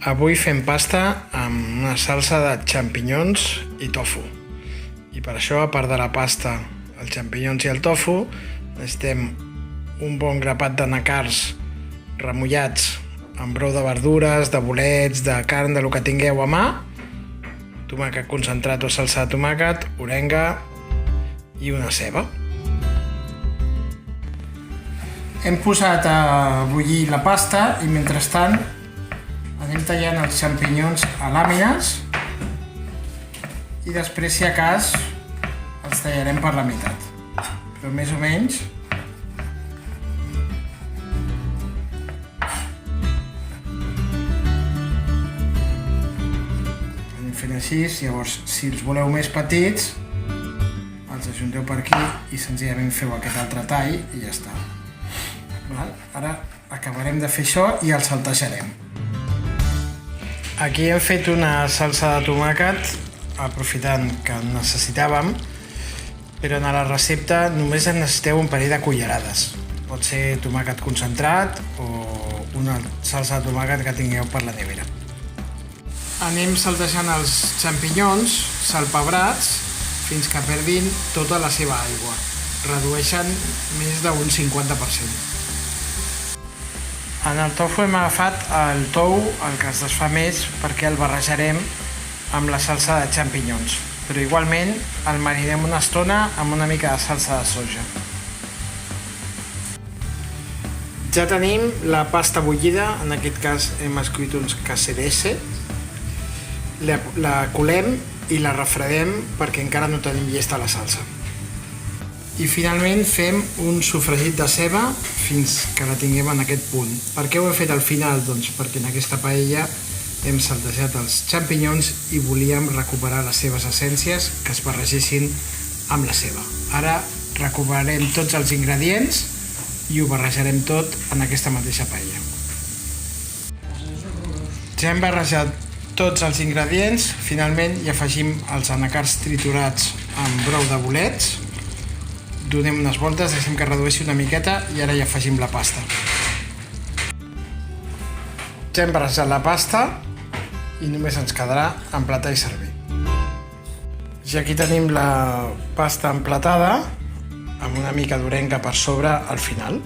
Avui fem pasta amb una salsa de xampinyons i tofu. I per això, a part de la pasta, els xampinyons i el tofu, necessitem un bon grapat de nacards remullats amb brou de verdures, de bolets, de carn, de lo que tingueu a mà, tomàquet concentrat o salsa de tomàquet, orenga i una ceba. Hem posat a bullir la pasta i mentrestant anem tallant els xampinyons a làmines i després, si a cas, els tallarem per la meitat. Però més o menys anem fent així. Llavors, si els voleu més petits, els ajunteu per aquí i senzillament feu aquest altre tall i ja està. Ara acabarem de fer això i els saltejarem. Aquí hem fet una salsa de tomàquet aprofitant que en necessitàvem, però en la recepta només en necessiteu un parell de cullerades. Pot ser tomàquet concentrat o una salsa de tomàquet que tingueu per la nevera. Anem saltejant els xampinyons salpebrats fins que perdin tota la seva aigua. Redueixen més d'un 50%. En el tofu hem agafat el tou, el que es desfà més, perquè el barrejarem amb la salsa de xampinyons. Però igualment el marinem una estona amb una mica de salsa de soja. Ja tenim la pasta bullida, en aquest cas hem escollit uns caserese. La colem i la refredem perquè encara no tenim llesta la salsa. I finalment fem un sofregit de ceba fins que la tinguem en aquest punt. Per què ho hem fet al final? Doncs perquè en aquesta paella hem saltejat els xampinyons i volíem recuperar les seves essències que es barregessin amb la ceba. Ara recuperarem tots els ingredients i ho barrejarem tot en aquesta mateixa paella. Ja hem barrejat tots els ingredients, finalment hi afegim els anacards triturats amb brou de bolets. Donem unes voltes, deixem que redueixi una miqueta i ara hi afegim la pasta. Ja hem barrejat la pasta i només ens quedarà emplatar i servir. Ja aquí tenim la pasta emplatada amb una mica d'orenga per sobre al final.